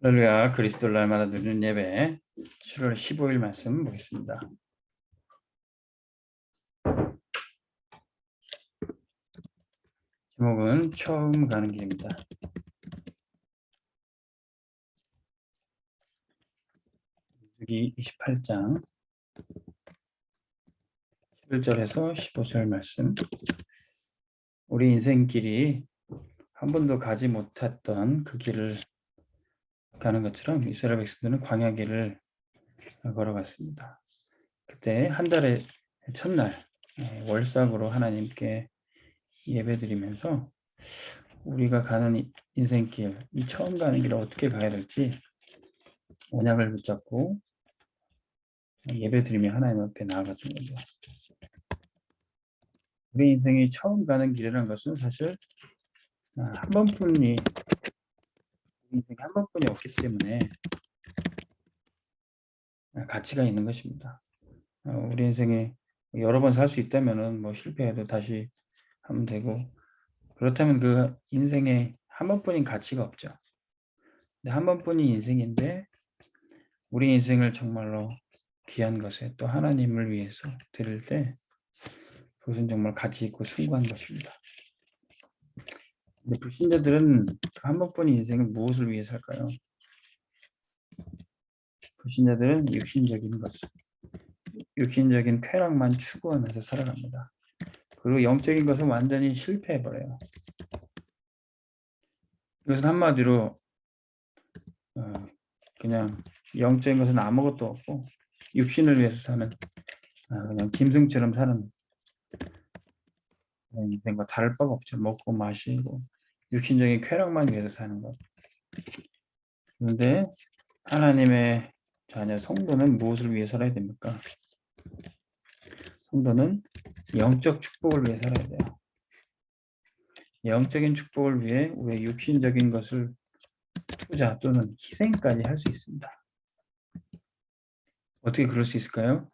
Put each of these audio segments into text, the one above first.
할렐루야. 그리스도를 날마다 누리는 예배 7월 15일 말씀 보겠습니다. 제목은 처음 가는 길입니다. 여기 28장 11절에서 15절 말씀. 우리 인생길이 한 번도 가지 못했던 그 길을 가는 것처럼 이스라엘 백성들은 광야 길을 걸어갔습니다. 그때 한 달의 첫날 월삭으로 하나님께 예배드리면서 우리가 가는 인생길, 이 처음 가는 길을 어떻게 가야 될지 언약을 붙잡고 예배드리며 하나님 앞에 나아갔던 거죠. 우리 인생이 처음 가는 길이라는 것은 사실 한 번뿐이 인생에 한 번뿐이 없기 때문에 가치가 있는 것입니다. 우리 인생에 여러 번 살 수 있다면은 뭐 실패해도 다시 하면 되고, 그렇다면 그 인생에 한 번뿐인 가치가 없죠. 근데 한 번뿐인 인생인데 우리 인생을 정말로 귀한 것에 또 하나님을 위해서 드릴 때 그것은 정말 가치 있고 숭고한 것입니다. 근데 불신자들은 한 번뿐인 인생을 무엇을 위해 살까요? 불신자들은 육신적인 쾌락만 추구하면서 살아갑니다. 그리고 영적인 것은 완전히 실패해버려요. 이것은 한마디로 그냥 영적인 것은 아무것도 없고 육신을 위해서 사는 그냥 짐승처럼 사는 인생과 다를 바가 없죠. 먹고 마시고 육신적인 쾌락만 위해서 사는 것. 그런데 하나님의 자녀 성도는 무엇을 위해 살아야 됩니까? 성도는 영적 축복을 위해 살아야 돼요. 영적인 축복을 위해 우리의 육신적인 것을 투자 또는 희생까지 할 수 있습니다. 어떻게 그럴 수 있을까요?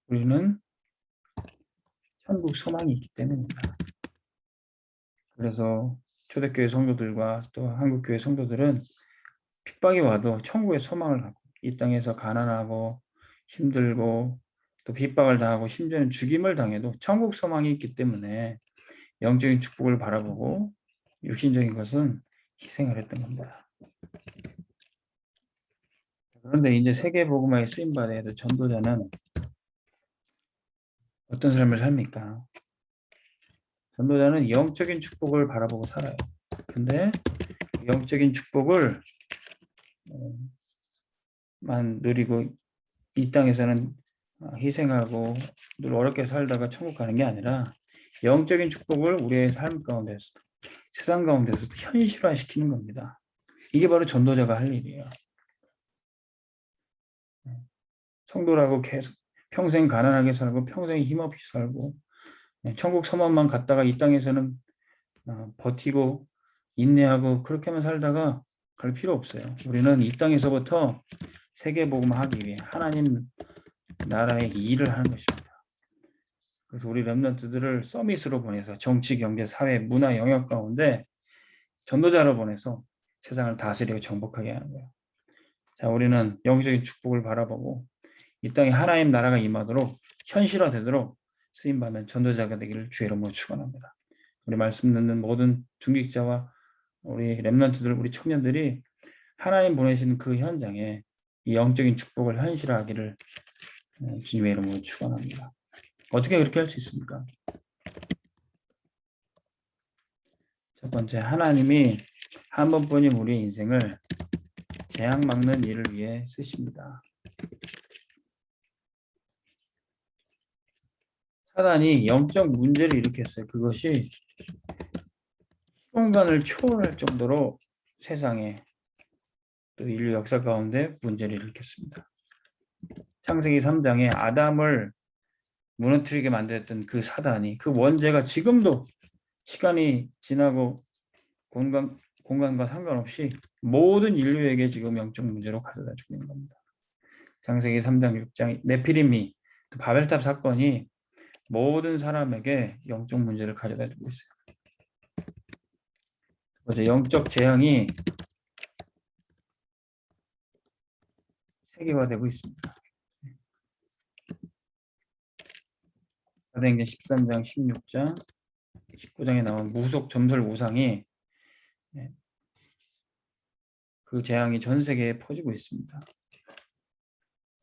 우리는 천국 소망이 있기 때문입니다. 그래서 초대교회 성도들과 또 한국교회 성도들은 핍박이 와도 천국의 소망을 갖고 이 땅에서 가난하고 힘들고 또 핍박을 당하고 심지어는 죽임을 당해도 천국 소망이 있기 때문에 영적인 축복을 바라보고 육신적인 것은 희생을 했던 겁니다. 그런데 이제 세계복음화에 쓰임받아야 될 전도자는 어떤 삶을 삽니까? 전도자는 영적인 축복을 바라보고 살아요. 근데 영적인 축복을 만 누리고 이 땅에서는 희생하고 늘 어렵게 살다가 천국 가는 게 아니라 영적인 축복을 우리의 삶 가운데서 세상 가운데서 현실화시키는 겁니다. 이게 바로 전도자가 할 일이에요. 성도라고 계속 평생 가난하게 살고 평생 힘없이 살고 천국 소망만 갖다가 이 땅에서는 버티고 인내하고 그렇게만 살다가 갈 필요 없어요. 우리는 이 땅에서부터 세계복음화하기 위해 하나님 나라의 일을 하는 것입니다. 그래서 우리 렘넌트들을 서밋으로 보내서 정치, 경제, 사회, 문화 영역 가운데 전도자로 보내서 세상을 다스리고 정복하게 하는 거예요. 자, 우리는 영적인 축복을 바라보고 이 땅에 하나님 나라가 임하도록 현실화되도록 쓰임받는 전도자가 되기를 주의 이름으로 축원합니다. 우리 말씀 듣는 모든 중직자와 우리 렘넌트들, 우리 청년들이 하나님 보내신 그 현장에 이 영적인 축복을 현실화하기를 주님의 이름으로 축원합니다. 어떻게 그렇게 할 수 있습니까? 첫 번째, 하나님이 한 번뿐인 우리의 인생을 재앙 막는 일을 위해 쓰십니다. 사단이 영적 문제를 일으켰어요. 그것이 시공간을 초월할 정도로 세상에 또 인류 역사 가운데 문제를 일으켰습니다. 창세기 3장에 아담을 무너뜨리게 만들었던 그 사단이 그 원죄가 지금도 시간이 지나고 공간과 상관없이 모든 인류에게 지금 영적 문제로 가져다 주고 있는 겁니다. 창세기 3장 6장 네피림이 바벨탑 사건이 모든 사람에게 영적 문제를 가져다 주고 있어요. 영적 재앙이 세계화되고 있습니다. 사도행전 13장, 16장, 19장에 나온 무속 점설 우상이 그 재앙이 전 세계에 퍼지고 있습니다.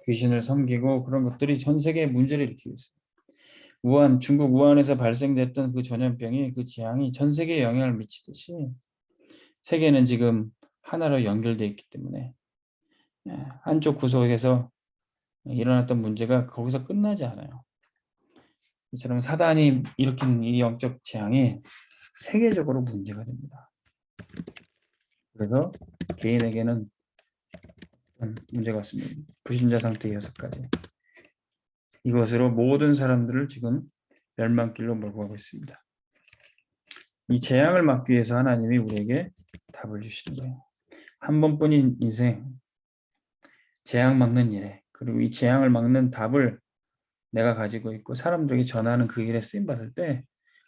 귀신을 섬기고 그런 것들이 전 세계에 문제를 일으키고 있습니다. 중국 우한에서 발생됐던 그 전염병이 그 재앙이 전 세계에 영향을 미치듯이 세계는 지금 하나로 연결되어 있기 때문에 한쪽 구석에서 일어났던 문제가 거기서 끝나지 않아요. 이처럼 사단이 일으킨 이 영적 재앙이 세계적으로 문제가 됩니다. 그래서 개인에게는 문제가 왔습니다. 불신자 상태 6가지. 이것으로 모든 사람들을 지금 멸망길로 몰고 가고 있습니다. 이 재앙을 막기 위해서 하나님이 우리에게 답을 주시는 거예요. 한 번뿐인 인생, 재앙 막는 일에, 그리고 이 재앙을 막는 답을 내가 가지고 있고 사람들에게 전하는 그 일에 쓰임받을 때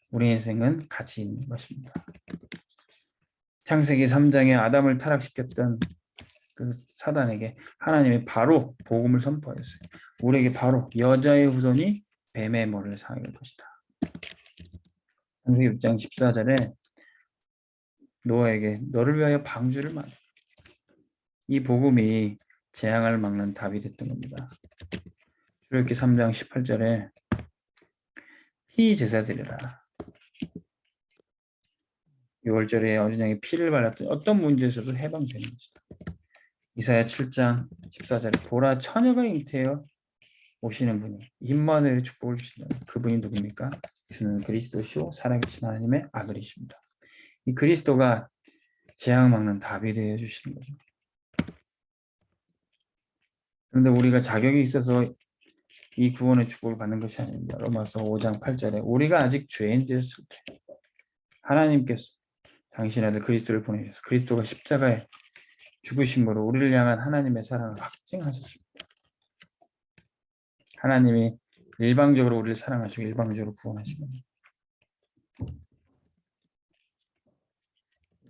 우리 인생은 가치 있는 것입니다. 창세기 3장에 아담을 타락시켰던 그 사단에게 하나님이 바로 복음을 선포했어요. 우리에게 바로 여자의 후손이 뱀의 머리를 상할 것이다. 창세기 6장 14절에 노아에게 너를 위하여 방주를 만들어. 이 복음이 재앙을 막는 답이 됐던 겁니다. 출애굽기 3장 18절에 피제사드리라. 6월절에 어린 양의 피를 발랐더니 어떤 문제에서도 해방되는 것이다. 이사야 7장 14절에 보라 처녀가 잉태하여 오시는 분이 임마누엘의 축복을 주신다. 그분이 누굽니까? 주는 그리스도시요 살아계신 하나님의 아들이십니다. 이 그리스도가 재앙 막는 답이 되어 주시는 거죠. 그런데 우리가 자격이 있어서 이 구원의 축복을 받는 것이 아닙니다. 로마서 5장 8절에 우리가 아직 죄인 되었을 때 하나님께서 당신 아들 그리스도를 보내셔서 그리스도가 십자가에 죽으심으로 우리를 향한 하나님의 사랑을 확증하셨습니다. 하나님이 일방적으로 우리를 사랑하시고 일방적으로 구원하시는 겁니다.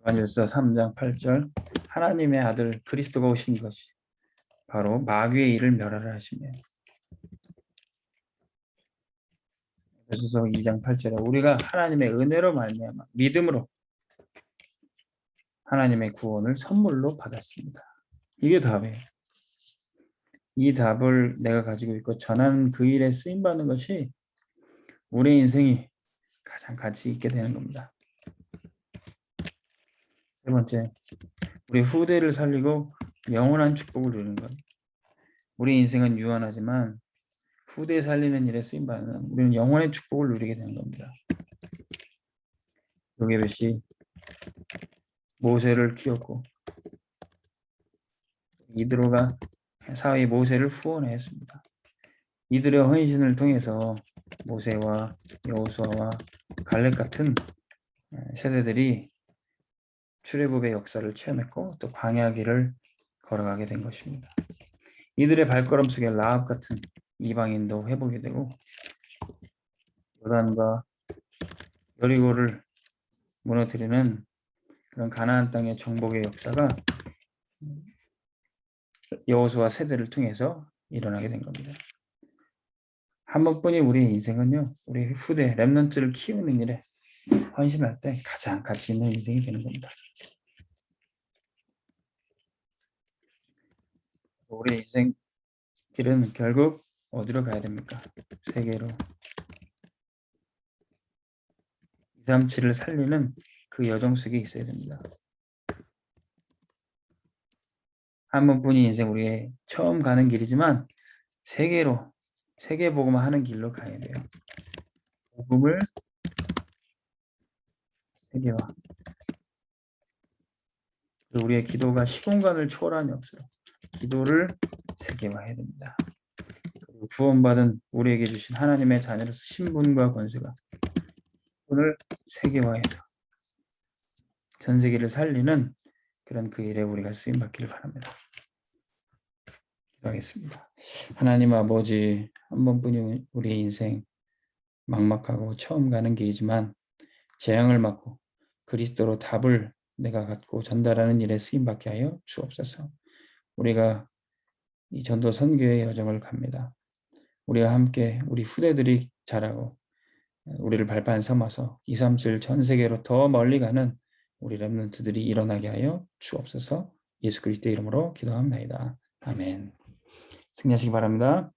요한일서 3장 8절 하나님의 아들 그리스도가 오신 것이 바로 마귀의 일을 멸하라 하시며 에베소서 2장 8절에 우리가 하나님의 은혜로 말미암아 믿음으로 하나님의 구원을 선물로 받았습니다. 이게 답이에요. 이 답을 내가 가지고 있고 전하는 그 일에 쓰임받는 것이 우리 인생이 가장 가치 있게 되는 겁니다. 세 번째, 우리 후대를 살리고 영원한 축복을 누리는 것. 우리 인생은 유한하지만 후대 살리는 일에 쓰임받는 우리는 영원의 축복을 누리게 되는 겁니다. 요게벳이 모세를 키웠고 이드로가 사위 모세를 후원했습니다. 이들의 헌신을 통해서 모세와 여호수아와 갈렙 같은 세대들이 출애굽의 역사를 체험했고 또 광야길을 걸어가게 된 것입니다. 이들의 발걸음 속에 라합 같은 이방인도 회복이 되고 요단과 여리고를 무너뜨리는 그런 가나안 땅의 정복의 역사가 여호수아 세대를 통해서 일어나게 된 겁니다. 한 번뿐인 우리 인생은요, 우리 후대 렘넌트를 키우는 일에 헌신할 때 가장 가치 있는 인생이 되는 겁니다. 우리 인생 길은 결국 어디로 가야 됩니까? 세계로. 237을 살리는 그 여정 속에 있어야 됩니다. 한 번뿐인 인생 우리의 처음 가는 길이지만 세계로 세계 복음을 하는 길로 가야 돼요. 복음을 세계화. 우리의 기도가 시공간을 초월한 역사로 기도를 세계화해야 됩니다. 그리고 구원받은 우리에게 주신 하나님의 자녀로서 신분과 권세가 오늘 세계화해서 전 세계를 살리는 그런 그 일에 우리가 쓰임 받기를 바랍니다. 기도하겠습니다. 하나님 아버지, 한 번뿐인 우리의 인생 막막하고 처음 가는 길이지만 재앙을 맞고 그리스도로 답을 내가 갖고 전달하는 일에 쓰임받게 하여 주옵소서. 우리가 이 전도 선교의 여정을 갑니다. 우리가 함께 우리 후대들이 자라고 우리를 발판 삼아서 237 전 세계로 더 멀리 가는 우리 렘넌트들이 일어나게 하여 주옵소서. 예수 그리스도의 이름으로 기도합니다. 아멘. 승리하시기 바랍니다.